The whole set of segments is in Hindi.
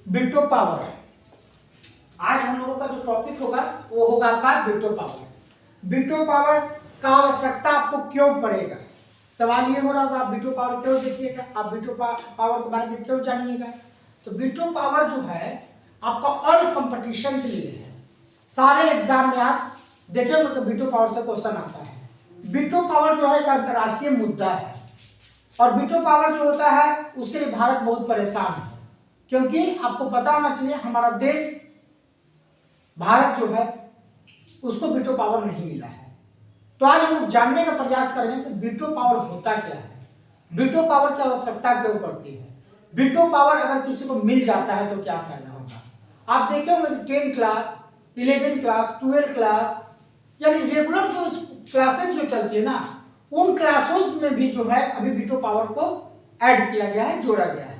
Veto power. आज हम लोगों का जो टॉपिक होगा वो होगा आपका वीटो पावर। वीटो पावर का आवश्यकता आपको क्यों पड़ेगा? सवाल ये हो रहा होगा, आप वीटो पावर क्यों देखिएगा, आप वीटो पावर के बारे में क्यों जानिएगा? तो वीटो पावर जो है आपका ऑल कंपटीशन के लिए है। सारे एग्जाम में आप देखेंगे तो वीटो पावर से क्वेश्चन आता है। वीटो पावर जो है एक अंतर्राष्ट्रीय मुद्दा है और वीटो पावर जो होता है उसके लिए भारत बहुत परेशान है, क्योंकि आपको पता होना चाहिए हमारा देश भारत जो है उसको वीटो पावर नहीं मिला है। तो आज हम लोग जानने का प्रयास करेंगे कि वीटो पावर होता क्या है, वीटो पावर की आवश्यकता क्यों पड़ती है, वीटो पावर अगर किसी को मिल जाता है तो क्या फायदा होगा। आप देखे होंगे 10 क्लास 11 क्लास 12 क्लास यानी रेगुलर जो क्लासेस जो चलती है ना, उन क्लासों में भी जो है अभी वीटो पावर को ऐड किया गया है, जोड़ा गया है।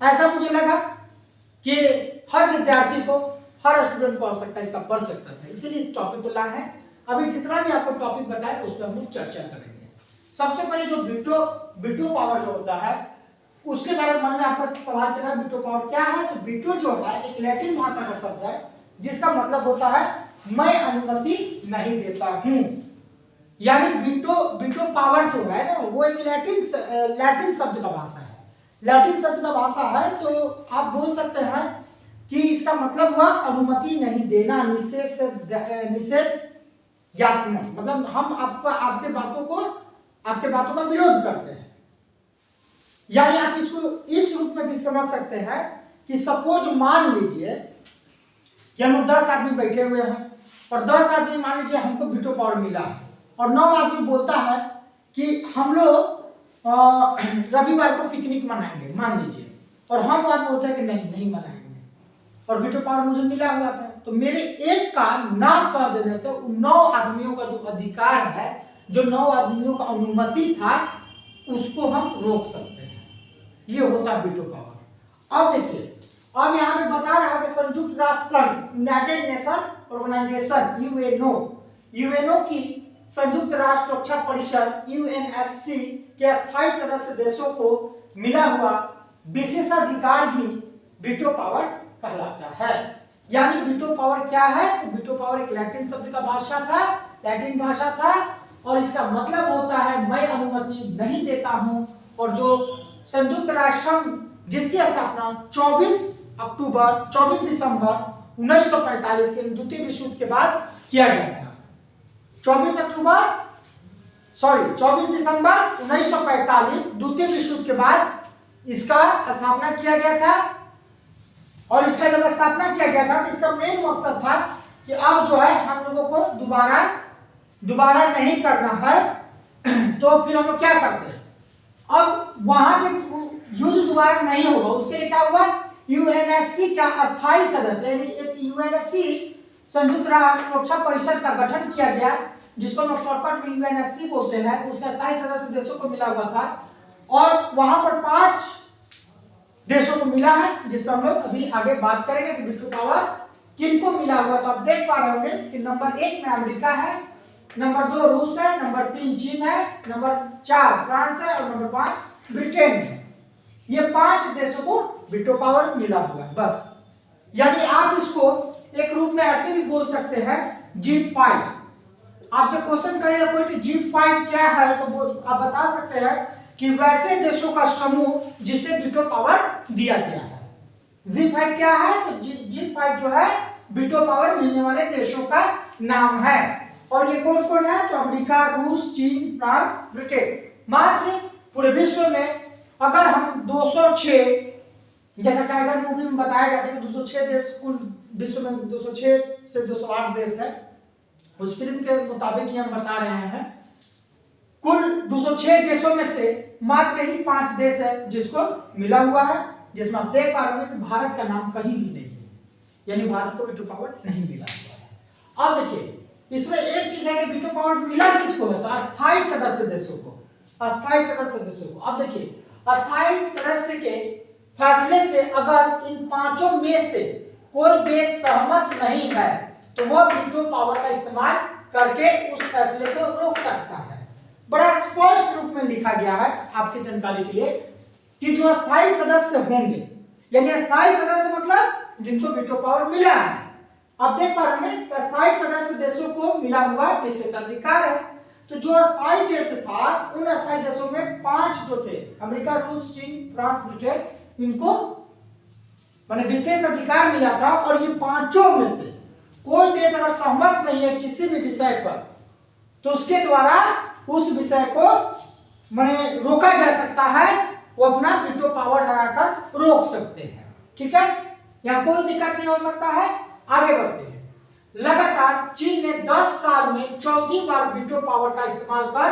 ऐसा मुझे लगा कि हर विद्यार्थी को, हर स्टूडेंट को आवश्यकता इसका पड़ सकता था, इसीलिए इस टॉपिक को लाया है। अभी जितना भी आपको टॉपिक बताया उस पर हम लोग चर्चा करेंगे। सबसे पहले जो वीटो पावर जो होता है उसके बारे में मन में आपका सवाल चला, वीटो पावर क्या है? तो वीटो जो है एक लैटिन भाषा का शब्द है जिसका मतलब होता है मैं अनुमति नहीं देता हूं। यानी वीटो पावर जो है ना वो एक लैटिन शब्द का भाषा है, लैटिन शब्द का भाषा है। तो आप बोल सकते हैं कि इसका मतलब हुआ अनुमति नहीं देना, निषेध मतलब हम आपके बातों का विरोध करते हैं। यानी आप इसको इस रूप में भी समझ सकते हैं कि सपोज मान लीजिए कि हम 10 आदमी बैठे हुए हैं और 10 आदमी मान लीजिए हमको वीटो पावर मिला है और 9 आदमी बोलता है कि हम लोग रविवार को पिकनिक मनाएंगे मान लीजिए, और हम बात बोलते हैं कि नहीं मनाएंगे और वीटो पावर मुझे मिला हुआ था। तो मेरे एक का ना कह देने से उन 9 आदमियों का जो अधिकार है, जो 9 आदमियों का अनुमति था, उसको हम रोक सकते हैं। ये होता है वीटो पावर। अब देखिए, अब यहाँ पे बता रहा है कि संयुक्त राष्ट्र संघ, यूनाइटेड नेशन ऑर्गेनाइजेशन यूएनओ की संयुक्त राष्ट्र सुरक्षा परिषद यूएनएससी के स्थायी सदस्य देशों को मिला हुआ विशेषाधिकार ही वीटो पावर कहलाता है। यानी वीटो पावर क्या है? वीटो पावर एक लैटिन शब्द का लैटिन भाषा था और इसका मतलब होता है मैं अनुमति नहीं देता हूं। और जो संयुक्त राष्ट्र संघ जिसकी स्थापना 24 दिसंबर 1945 के द्वितीय विश्व युद्ध के बाद किया गया था। 24 दिसंबर 1945 द्वितीय विश्व युद्ध के बाद इसका स्थापना किया गया था। और इसका जब स्थापना किया गया था तो इसका मेन मकसद था कि अब जो है हम लोगों को दोबारा नहीं करना है, तो फिर हम लोग क्या करते हैं, अब वहां पे युद्ध दोबारा नहीं होगा, उसके लिए क्या हुआ, यूएनएससी का अस्थायी सदस्य यानी एक यूएनएससी संयुक्त राष्ट्र सुरक्षा परिषद का गठन किया गया, जिसको हम शॉर्टकट में यूएनएससी बोलते हैं। उसका अस्थायी सदस्य देशों को मिला हुआ था और वहां पर 5 देशों को मिला है, जिस पर हम लोग अभी आगे बात करेंगे कि वीटो पावर किनको मिला हुआ। तो आप देख पा रहे होंगे कि नंबर 1 में अमेरिका है, नंबर 2 रूस है, नंबर 3 चीन है, नंबर 4 फ्रांस है और नंबर 5 ब्रिटेन है। ये 5 देशों को वीटो पावर मिला हुआ है बस। यानी आप इसको एक रूप में ऐसे भी बोल सकते हैं G5। आपसे क्वेश्चन करेगा कोई कि G5 क्या है, तो आप बता सकते हैं कि वैसे देशों का समूह जिसे वीटो पावर दिया गया है। G5 क्या है? तो G5 जो है वीटो पावर मिलने वाले देशों का नाम है। और ये कौन कौन है? तो अमेरिका, रूस, चीन, फ्रांस, ब्रिटेन। मात्र पूरे विश्व में अगर हम 206, जैसा टाइगर मूवी में बताया गया था कि 206 देश, कुल विश्व में 206 से 208 देश है, उस फिल्म के मुताबिक ही हम बता रहे हैं। कुल 206 देशों में से मात्र ही 5 देश है जिसको मिला हुआ है, जिसमें आप देख पा रहे हैं कि भारत का नाम कहीं भी नहीं है, यानी भारत को वीटो पावर नहीं मिला हुआ है। अब देखिए इसमें एक चीज है कि वीटो पावर मिला किसको है? तो अस्थायी सदस्य देशों को, अस्थायी सदस्य देशों को। अब देखिए अस्थायी सदस्य के फैसले से अगर इन 5 में से कोई देश सहमत नहीं है तो वह वीटो पावर का इस्तेमाल करके उस फैसले को रोक सकता है। बड़ा स्पष्ट रूप में लिखा गया है आपकी जानकारी के लिए कि जो अस्थायी सदस्य होंगे यानी अस्थायी सदस्य मतलब जिनको वीटो पावर मिला है। अब देख पा रहे हैं कि अस्थायी सदस्य देशों को मिला हुआ विशेषाधिकार है। तो जो अस्थायी देश था उन अस्थायी देशों में 5 जो थे, अमेरिका, रूस, चीन, फ्रांस, ब्रिटेन, इनको माने विशेष अधिकार मिला था। और ये पांचों में से कोई देश अगर सहमत नहीं है किसी भी विषय पर तो उसके द्वारा उस विषय को माने रोका जा सकता है, वो अपना वीटो पावर लगाकर रोक सकते हैं। ठीक है, यहाँ कोई दिक्कत नहीं हो सकता है। आगे बढ़ते हैं। लगातार चीन ने 10 साल में चौथी बार वीटो पावर का इस्तेमाल कर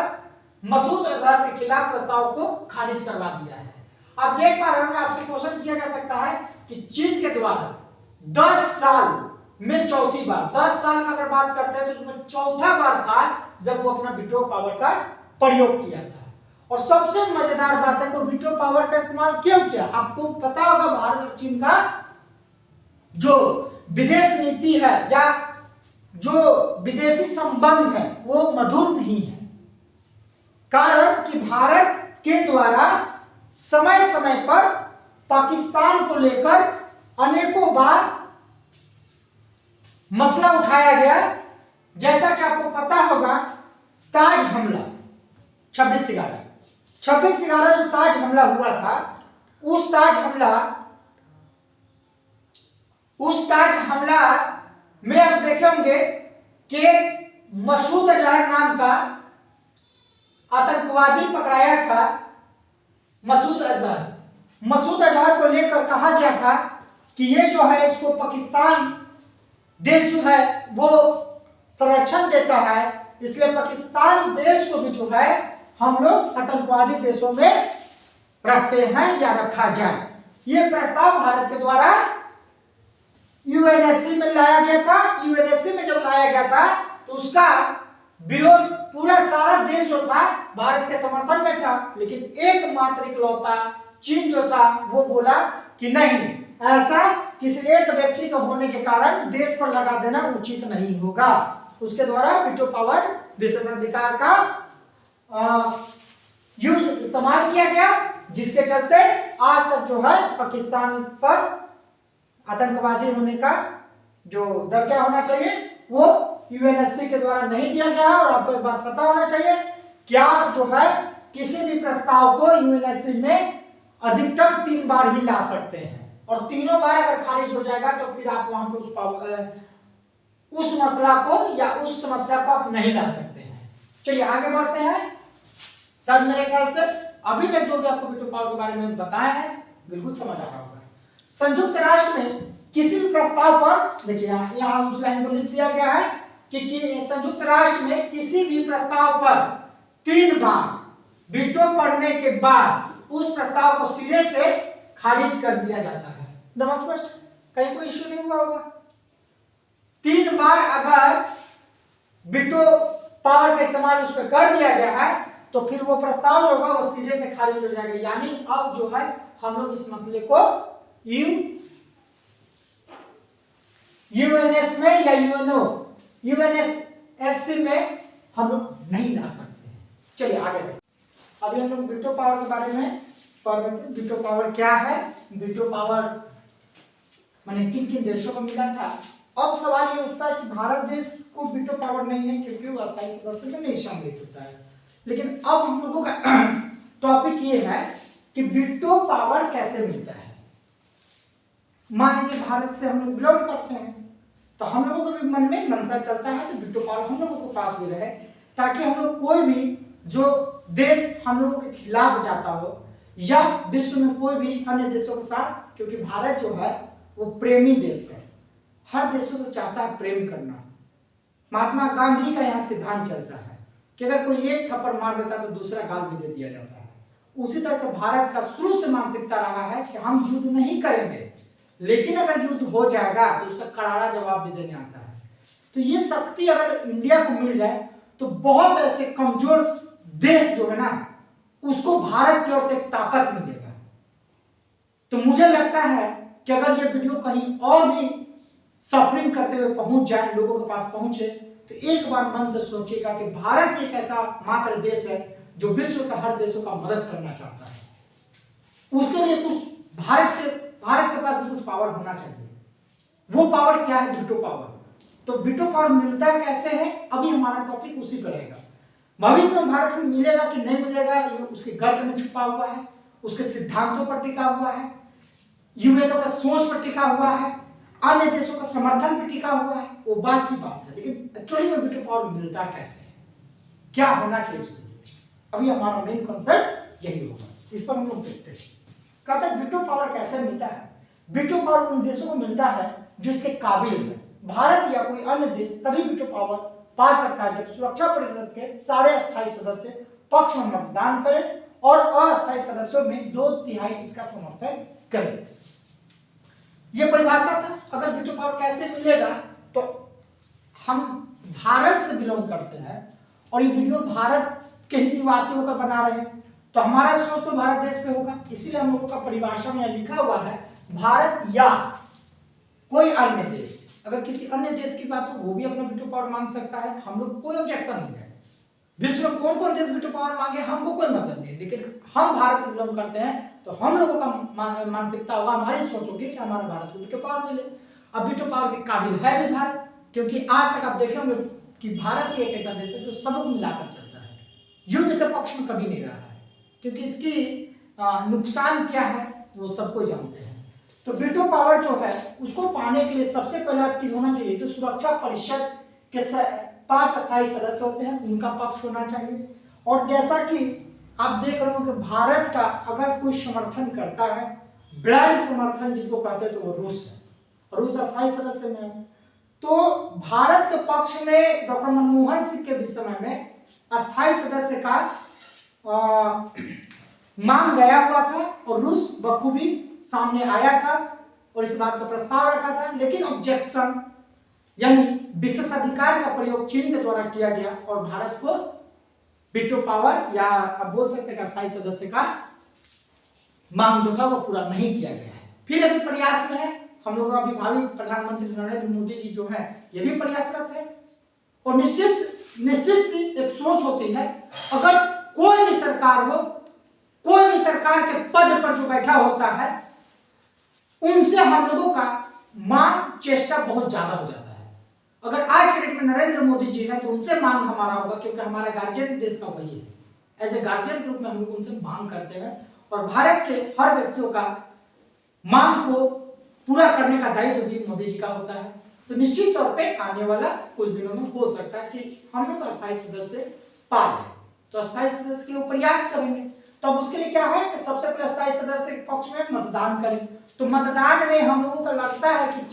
मसूद अजहर के खिलाफ प्रस्ताव को खारिज करवा दिया है। अब देख पा रहे होंगे, आपसे क्वेश्चन किया जा सकता है कि चीन के द्वारा 10 साल में चौथी बार, 10 साल का अगर बात करते हैं तो उसमें चौथा बार था जब वो अपना वीटो पावर का प्रयोग किया था। और सबसे मजेदार बात है, वो वीटो पावर का इस्तेमाल क्यों किया? आपको पता होगा भारत और चीन का जो विदेश नीति है या जो विदेशी संबंध है वो मधुर नहीं है। कारण कि भारत के द्वारा समय समय पर पाकिस्तान को लेकर अनेकों बार मसला उठाया गया। जैसा कि आपको पता होगा ताज हमला 26/11 जो ताज हमला हुआ था, उस ताज हमला में आप देखेंगे कि मसूद अजहर नाम का आतंकवादी पकड़ाया था। मसूद अजहर को लेकर कहा गया था कि ये जो है इसको पाकिस्तान देश जो है वो संरक्षण देता है, इसलिए पाकिस्तान देश को भी जो है हम लोग आतंकवादी देशों में रखते हैं या रखा जाए। ये प्रस्ताव भारत के द्वारा यूएनएससी में लाया गया था। यूएनएससी में जब लाया गया था तो उसका विरोध पूरा सारा देश जो था भारत के समर्थन में था, लेकिन एकमात्र इकलौता चीन जो था वो बोला कि नहीं, ऐसा किसी एक व्यक्ति का होने के कारण देश पर लगा देना उचित नहीं होगा। उसके द्वारा वीटो पावर विशेषाधिकार का इस्तेमाल किया गया, जिसके चलते आज तक जो है पाकिस्तान पर आतंकवादी होने का जो दर्जा होना चाहिए वो यूएनएससी के द्वारा नहीं दिया गया है। और आपको एक बात पता होना चाहिए कि आप जो है किसी भी प्रस्ताव को यूएनएससी में अधिकतम 3 बार ही ला सकते हैं, और तीनों बार अगर खारिज हो जाएगा तो फिर आप वहां पर उस मसला को या उस समस्या को आप नहीं ला सकते हैं। चलिए आगे बढ़ते हैं। शायद मेरे ख्याल से अभी तक जो भी आपको वीटो पावर के बारे में बताया है बिल्कुल समझ आ रहा होगा। संयुक्त राष्ट्र में किसी भी प्रस्ताव पर, देखिए यहाँ उस लाइन को लिख दिया गया है कि संयुक्त राष्ट्र में किसी भी प्रस्ताव पर 3 बार वीटो पड़ने के बाद उस प्रस्ताव को सिरे से खारिज कर दिया जाता है। एकदम स्पष्ट, कहीं कोई इश्यू नहीं हुआ होगा। 3 बार अगर वीटो पावर का इस्तेमाल उस पर कर दिया गया है तो फिर वो प्रस्ताव जो होगा वो सिरे से खारिज हो जाएगा। यानी अब जो है हम लोग इस मसले को यूएनएस में या यूएनएससी में हम लोग नहीं ला सकते। चलिए आगे अभी हम लोग वीटो पावर के बारे में वीटो पावर क्या है, वीटो पावर माने किन किन देशों को मिला था। अब सवाल ये उठता है कि भारत देश को वीटो पावर नहीं है क्योंकि वो अस्थायी सदस्य में नहीं सम्मिलित होता है। लेकिन अब हम लोगों का टॉपिक ये है कि वीटो पावर कैसे मिलता है। मान लीजिए भारत से हम लोग बिलोंग करते हैं तो हम लोगों के भी मन में मनसा चलता है कि वीटो पावर हम लोगों के पास भी रहे, ताकि हम लोग कोई भी जो देश हम लोगों के खिलाफ जाता हो या विश्व में कोई भी अन्य देशों के साथ, क्योंकि भारत जो है वो प्रेमी देश है, हर देशों से चाहता है प्रेम करना। महात्मा गांधी का यहाँ सिद्धांत चलता है कि अगर कोई एक थप्पड़ मार देता तो दूसरा गाल भी दे दिया जाता है। उसी तरह से भारत का शुरू से मानसिकता रहा है कि हम युद्ध नहीं करेंगे, लेकिन अगर युद्ध हो जाएगा तो उसका करारा जवाब भी देने आता है। तो ये शक्ति अगर इंडिया को मिल जाए तो बहुत ऐसे कमजोर देश जो है ना उसको भारत की ओर से एक ताकत मिलेगा। तो मुझे लगता है कि अगर ये वीडियो कहीं और भी सफरिंग करते हुए पहुंच जाए, लोगों के पास पहुंचे, तो एक बार मन से सोचिएगा कि भारत एक ऐसा मात्र देश है जो विश्व के हर देशों का मदद करना चाहता है। उसके लिए कुछ भारत के भारत के पास भी कुछ पावर होना चाहिए। वो पावर क्या है? Veto power. तो वीटो पावर मिलता है कैसे है, अभी हमारा टॉपिक उसी पर रहेगा। भविष्य में भारत को मिलेगा कि नहीं मिलेगा, ये उसके गर्त में छुपा हुआ है, उसके सिद्धांतों पर टिका हुआ है, यूएनओ का सोच पर टिका हुआ है, अन्य देशों का समर्थन पर टिका हुआ है, वो बात की बात है। लेकिन एक्चुअली में वीटो पावर मिलता कैसे है, क्या होना चाहिए उसके लिए, अभी हमारा मेन कॉन्सेप्ट यही होगा, इस पर हम लोग देखते हैं। कहते हैं वीटो पावर कैसे मिलता है। वीटो पावर उन देशों को मिलता है जो इसके काबिल है। भारत या कोई अन्य देश तभी वीटो पावर पा सकता है जब सुरक्षा परिषद के सारे अस्थायी सदस्य पक्ष में मतदान करें और अस्थायी सदस्यों में 2/3 इसका समर्थन करें। यह परिभाषा था। अगर वीटो पावर कैसे मिलेगा, तो हम भारत से बिलोंग करते हैं और ये वीडियो भारत के ही निवासी होकर बना रहे हैं, तो हमारा सोच तो भारत देश पे होगा, इसीलिए हम लोगों का परिभाषा में लिखा हुआ है भारत या कोई अन्य देश। अगर किसी अन्य देश की बात हो वो भी अपना वीटो पावर मांग सकता है, हम लोग कोई ऑब्जेक्शन नहीं है। विश्व में कौन कौन देश वीटो पावर मांगे हमको कोई मतलब नहीं, लेकिन हम भारत से बिलोंग करते हैं तो हम लोगों का मानसिकता होगा, हमारी सोच होगी कि हमारे भारत को वीटो पावर मिले। अब वीटो पावर के काबिल है भी भारत, क्योंकि आज तक आप देखेंगे कि भारत ही एक ऐसा देश है जो सबको मिलाकर चलता है, युद्ध के पक्ष में कभी नहीं रहा है, क्योंकि इसकी नुकसान क्या है वो सबको जानते हैं। तो वीटो पावर जो है उसको पाने के लिए सबसे पहला चीज होना चाहिए, जो सुरक्षा परिषद के 5 अस्थायी सदस्य होते हैं उनका पक्ष होना चाहिए। और जैसा कि आप देख रहे हो कि भारत का अगर कोई समर्थन करता है, ब्लाइंड समर्थन जिसको कहते हैं, तो वो रूस है, रूस अस्थायी सदस्य में है। तो भारत के पक्ष में डॉक्टर मनमोहन सिंह के भी समय में अस्थायी सदस्य का मांग गया हुआ था और रूस बखूबी सामने आया था और इस बात का प्रस्ताव रखा था, लेकिन ऑब्जेक्शन यानी विशेषाधिकार का प्रयोग चीन के द्वारा किया गया और भारत को वीटो पावर या आप बोल सकते हैं अस्थायी सदस्य का मांग जो था वो पूरा नहीं किया गया है। फिर अभी प्रयास में है, हम लोग अभी भावी प्रधानमंत्री नरेंद्र मोदी जी जो है ये भी प्रयासरत है। और निश्चित सी एक सोच होती है, अगर कोई भी सरकार हो, कोई भी सरकार के पद पर जो बैठा होता है उनसे हम लोगों का मांग चेष्टा बहुत ज्यादा हो जाता है। अगर आज के डेट में नरेंद्र मोदी जी है तो उनसे मांग हमारा होगा, क्योंकि हमारा गार्जियन देश का वही है। एज ए गार्जियन के रूप में हम लोग उनसे मांग करते हैं और भारत के हर व्यक्तियों का मांग को पूरा करने का दायित्व भी मोदी जी का होता है। तो निश्चित तौर पे आने वाला कुछ दिनों में हो सकता है कि हम लोग अस्थायी सदस्य पा लें, तो अस्थायी सदस्य के लिए प्रयास करेंगे। तो अब उसके लिए क्या है कि सबसे पहले अस्थायी सदस्य के पक्ष में मतदान करें। तो मतदान में हम लोगों को लगता है कि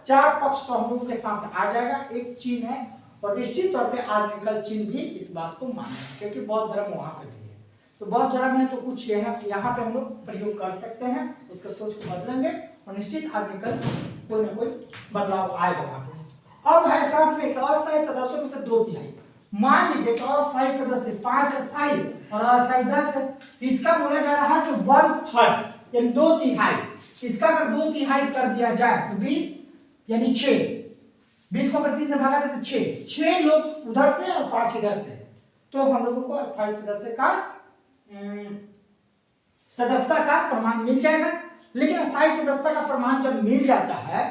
चार पक्ष तो हम लोगों के साथ आ जाएगा। एक चीन है और निश्चित तौर पे आज निकल चीन भी इस बात को माने, क्योंकि बौद्ध धर्म वहां पे भी है। तो बौद्ध धर्म है तो कुछ यहाँ पे हम लोग प्रयोग कर सकते हैं, उसका सोच को बदलेंगे और निश्चित आज निकल कोई ना कोई बदलाव आएगा वहां पे। अब है साथ में अस्थायी सदस्यों में से 2/3। मान लीजिए कि अस्थायी सदस्य 5 अस्थायी और अस्थायी 10 है, इसका बोला जा रहा है कि 1/3 यानी 2/3। इसका अगर 2/3 कर दिया जाए तो 20 यानी 6, 20 को अगर 30 से भागा दे तो 6 लोग उधर से और 5 इधर से, तो हम लोगों को अस्थायी सदस्य का सदस्यता का प्रमाण मिल जाएगा। लेकिन अस्थायी सदस्यता का प्रमाण जब मिल जाता है,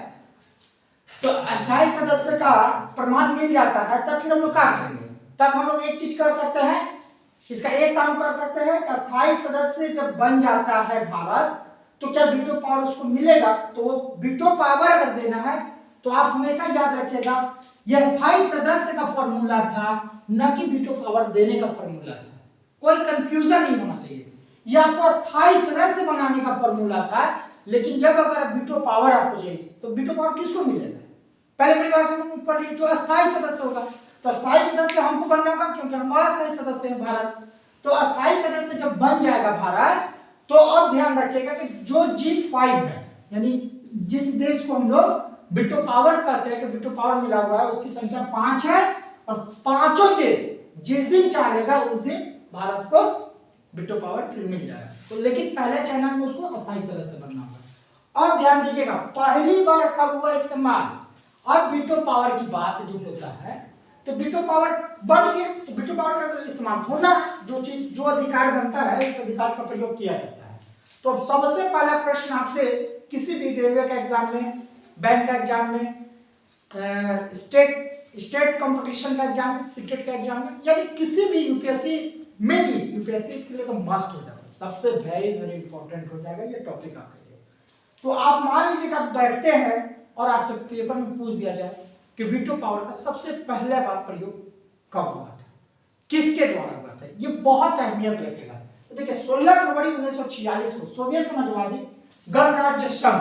तो अस्थायी सदस्य का प्रमाण मिल जाता है, तब फिर हम लोग क्या करेंगे? तब हम लोग एक चीज कर सकते हैं, इसका एक काम कर सकते हैं कि अस्थायी सदस्य जब बन जाता है भारत, तो क्या वीटो पावर उसको मिलेगा? तो वो वीटो पावर अगर देना है तो आप हमेशा याद रखिएगा यह अस्थायी सदस्य का फॉर्मूला था, न कि वीटो पावर देने का फॉर्मूला था। कोई कंफ्यूजन नहीं होना चाहिए। यह आपको अस्थायी सदस्य बनाने का फॉर्मूला था, लेकिन जब अगर वीटो पावर आपको चाहिए तो वीटो पावर किसको मिलेगा? पहले परिभाषा में पढ़िए, जो अस्थायी सदस्य होगा। तो अस्थायी सदस्य हमको बनना होगा, क्योंकि हम अस्थायी सदस्य हैं भारत। तो अस्थायी सदस्य जब बन जाएगा भारत, तो अब ध्यान रखिएगा कि जो G5 है, यानी जिस देश को हम लोग वीटो पावर कहते हैं कि वीटो पावर मिला हुआ है, उसकी संख्या 5 है और पांचों देश जिस दिन चाहेगा उस दिन भारत को वीटो पावर फिर मिल जाएगा। तो लेकिन पहले चैनल में उसको अस्थायी सदस्य बनना होगा। और ध्यान दीजिएगा पहली बार कब हुआ इस्तेमाल? अब वीटो पावर की बात जो होता है, तो वीटो पावर बन के तो वीटो पावर का तो इस्तेमाल होना, जो अधिकार बनता है उस अधिकार का प्रयोग किया जाता है। तो अब सबसे पहला प्रश्न आपसे किसी भी रेलवे के एग्जाम में, बैंक का एग्जाम में, स्टेट कंपटीशन का एग्जाम में, सीटेट का एग्जाम में, यानी किसी भी यूपीएससी में भी, यूपीएससी के लिए तो मस्ट हो जाएगा, सबसे वेरी वेरी इंपॉर्टेंट हो जाएगा ये टॉपिक आपके लिए। तो आप मान लीजिए कि आप बैठते हैं और आपसे पेपर में पूछ दिया जाए कि वीटो पावर का सबसे पहला बार प्रयोग कब हुआ था, किसके द्वारा हुआ था, ये बहुत अहमियत रखेगा। तो देखिए 16 फरवरी 1946 को सोवियत समाजवादी गणराज्य संघ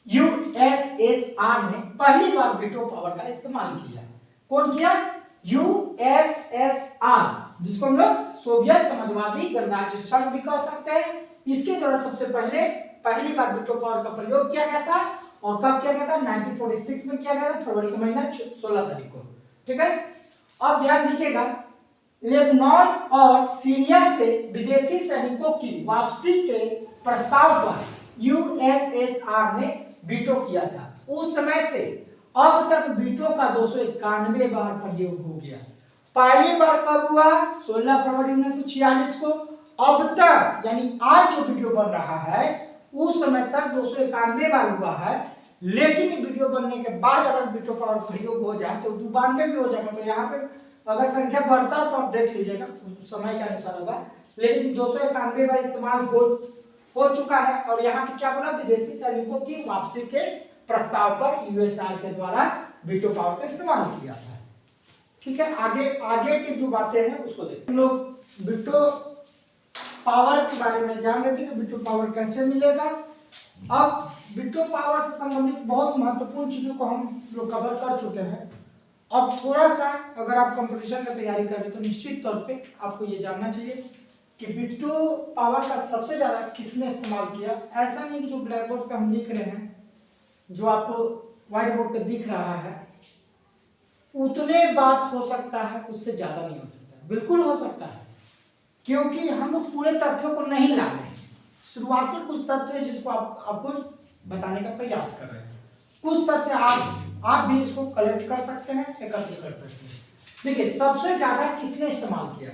यूएसएसआर ने पहली बार वीटो पावर का इस्तेमाल किया। कौन किया? यूएसएसआर, जिसको हम लोग सोवियत समाजवादी गणराज्य संघ भी कह सकते हैं। इसके द्वारा सबसे पहली बार वीटो पावर का प्रयोग किया गया था। और कब किया गया था? 1946 में किया गया था, फरवरी का महीना 16 तारीख को। ठीक है, अब ध्यान दीजिएगा, लेबनान और सीरिया से विदेशी सैनिकों की वापसी के प्रस्ताव पर यूएसएसआर ने वीटो किया था। उस समय से अब तक वीटो का 291 बार प्रयोग हो गया। पहली बार कब हुआ? 16 फरवरी 1946 को। अब तक यानी आज जो वीडियो बन रहा है उस समय तक 291 बार हुआ है, लेकिन वीडियो बनने के बाद अगर वीटो पावर प्रयोग हो जाए तो 92 भी हो जाएगा। तो यहाँ पे अगर संख्या बढ़ता तो आप देख लीजिएगा, समय के अनुसार होगा, लेकिन 291 बार इस्तेमाल हो चुका है। और यहाँ पे क्या बोला? विदेशी सैनिकों की वापसी के प्रस्ताव पर यूएसआर के द्वारा वीटो पावर का इस्तेमाल किया था। ठीक है, आगे की जो बातें हैं उसको देखते हैं। हम लोग वीटो पावर के बारे में जान रहे थे कि वीटो पावर कैसे मिलेगा। अब वीटो पावर से संबंधित बहुत महत्वपूर्ण चीजों को हम लोग कवर कर चुके हैं। अब थोड़ा सा अगर आप कंपटीशन की तैयारी कर रहे हैं तो निश्चित तौर पे आपको ये जानना चाहिए कि वीटो पावर का सबसे ज्यादा किसने इस्तेमाल किया। ऐसा नहीं कि जो ब्लैक बोर्ड पे हम लिख रहे हैं, जो आपको व्हाइट बोर्ड पे दिख रहा है, उतने बात हो सकता है, उससे ज्यादा नहीं हो सकता। बिल्कुल हो सकता है, क्योंकि हम लोग पूरे तथ्यों को नहीं ला रहे हैं। शुरुआती कुछ तथ्य जिसको आपको बताने का प्रयास कर रहे हैं। कुछ तथ्य आप भी इसको कलेक्ट कर सकते हैं, एकत्र कर सकते हैं। देखिए सबसे ज्यादा किसने इस्तेमाल किया।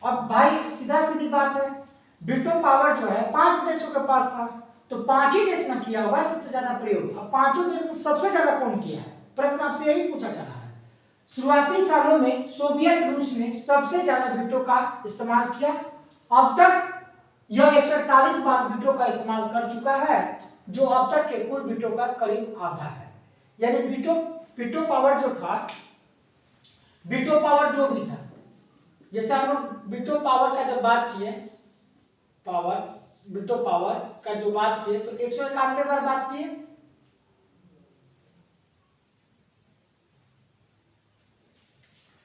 अब भाई सीधा सीधी बात है, वीटो पावर जो है 5 देशों के पास था, तो 5 ही देश ने किया होगा सबसे ज्यादा प्रयोग। अब 5 देश में सबसे ज्यादा कौन किया है, प्रश्न आपसे यही पूछा जा रहा है। शुरुआती सालों में सोवियत रूस ने सबसे ज्यादा वीटो का इस्तेमाल किया। अब तक यह 141 बार वीटो का इस्तेमाल कर चुका है, जो अब तक के कुल वीटो का करीब आधा है। यानी वीटो पावर जो था, वीटो पावर जो भी था, जैसे हम लोग वीटो पावर का जब बात किए, वीटो पावर का जो बात किए तो 191 बार बात किए।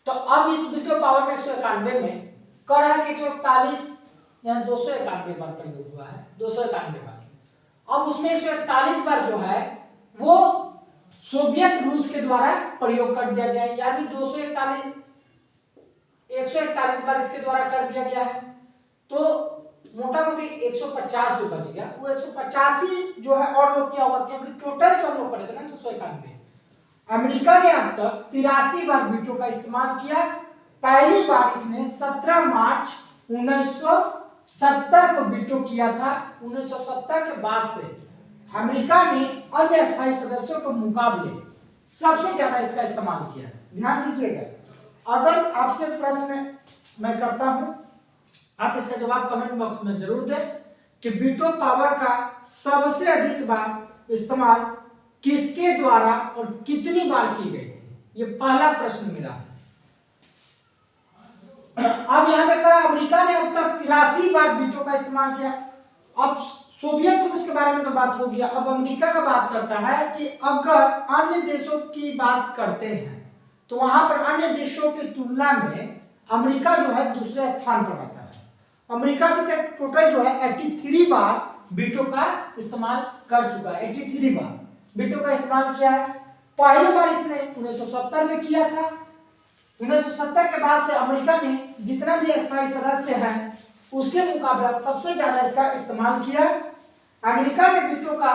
तो अब इस वीटो पावर में 191 में कह रहा है कि 141 या 291 बार प्रयोग हुआ है, 291 बार। अब उसमें 141 बार जो है वो सोवियत रूस के द्वारा प्रयोग कर दिया गया है, यानी 141 बार इसके द्वारा कर दिया गया है। तो मोटा मोटी 150 जो बच गया वो 185 जो है और लोग क्या होगा, क्योंकि टोटल तो हम लोग पढ़े थे ना 291। अमेरिका ने अब तक 83 बार वीटो का इस्तेमाल किया। पहली बार इसने 17 मार्च 1970 को वीटो किया था। 1970 के बाद से अमेरिका ने अन्य अस्थायी सदस्यों के मुकाबले सबसे ज्यादा इसका इस्तेमाल किया। ध्यान दीजिएगा, अगर आपसे प्रश्न मैं करता हूं, आप इसका जवाब कमेंट बॉक्स में जरूर दें कि वीटो पावर का सबसे अधिक बार इस्तेमाल किसके द्वारा और कितनी बार की गई थी। ये पहला प्रश्न मेरा है। अब यहां पे कहा अमेरिका ने अब तक 83 बार वीटो का इस्तेमाल किया। अब सोवियत रूस के बारे में तो बात हो गया, अब अमेरिका का बात करता है कि अगर अन्य देशों की बात करते हैं तो वहां पर अन्य देशों की तुलना में अमेरिका जो है दूसरे स्थान पर आता है। अमेरिका में टोटल जो है 83 बार वीटो का इस्तेमाल कर चुका है। 83 बार वीटो का इस्तेमाल किया है। पहली बार इसने 1970 में किया था। 1970 के बाद से अमेरिका ने जितना भी अस्थायी सदस्य हैं उसके मुकाबला सबसे ज्यादा इसका इस्तेमाल किया। अमेरिका ने वीटो का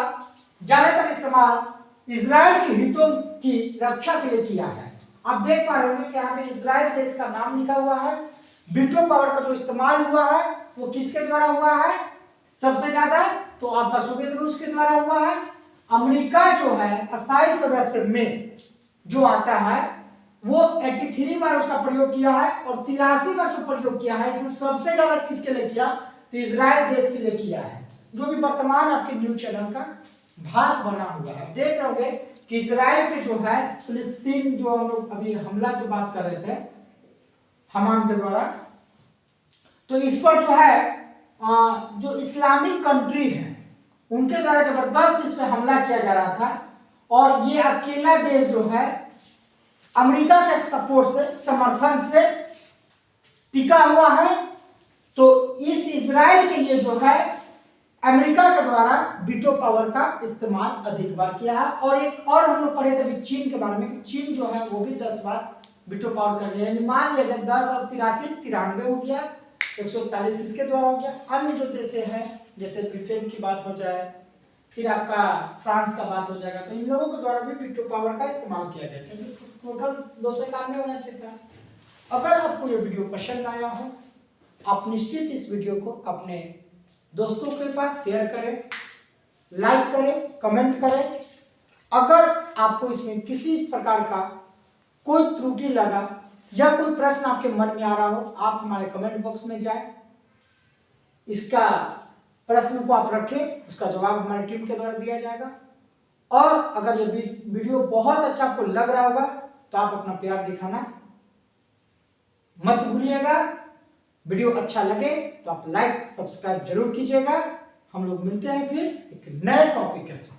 ज्यादातर इस्तेमाल इजराइल के हितों की रक्षा के लिए किया है। आप देख पा रहे होंगे कि यहाँ पे इजराइल देश का नाम लिखा हुआ है। वीटो पावर का जो इस्तेमाल हुआ है वो किसके द्वारा हुआ है? सबसे ज्यादा तो आपका सोवियत रूस के द्वारा हुआ है। अमेरिका जो है अस्थायी सदस्य में जो आता है वो 83 बार उसका प्रयोग किया है और 83 बार जो प्रयोग किया है इसमें सबसे ज्यादा किसके लिए किया, तो इजराइल देश के लिए किया है, जो भी वर्तमान आपके न्यूज चैनल का भाग बना हुआ है। देख रहे होंगे कि इजराइल के जो है फिलिस्तीन जो हम लोग अभी हमला जो बात कर रहे थे हमाम के द्वारा, तो इस पर जो है जो इस्लामिक कंट्री है उनके द्वारा जबरदस्त इस पर हमला किया जा रहा था और ये अकेला देश जो है अमेरिका के सपोर्ट से समर्थन से टिका हुआ है। तो इस इजराइल के लिए जो है अमेरिका के द्वारा वीटो पावर का इस्तेमाल अधिक बार किया है। और एक और हम लोग पढ़े थे अभी चीन के बारे में कि चीन जो है वो भी 10 बार वीटो पावर कर लिया, यानी मान लिया जाए 10 और 83 93 हो गया, 141 इसके द्वारा हो गया। अन्य जो देश हैं जैसे ब्रिटेन की बात हो जाए, फिर आपका फ्रांस का बात हो जाएगा, तो इन लोगों के द्वारा भी वीटो पावर का इस्तेमाल किया गया, क्योंकि टोटल 291 होना चाहिए था। अगर आपको ये वीडियो पसंद आया हो आप निश्चित इस वीडियो को अपने दोस्तों के पास शेयर करें, लाइक करें, कमेंट करें। अगर आपको इसमें किसी प्रकार का कोई त्रुटि लगा या कोई प्रश्न आपके मन में आ रहा हो आप हमारे कमेंट बॉक्स में जाएं, इसका प्रश्न को आप रखें, उसका जवाब हमारी टीम के द्वारा दिया जाएगा। और अगर ये वीडियो बहुत अच्छा आपको लग रहा होगा तो आप अपना प्यार दिखाना मत भूलिएगा। वीडियो अच्छा लगे तो आप लाइक सब्सक्राइब जरूर कीजिएगा। हम लोग मिलते हैं फिर एक नए टॉपिक के साथ।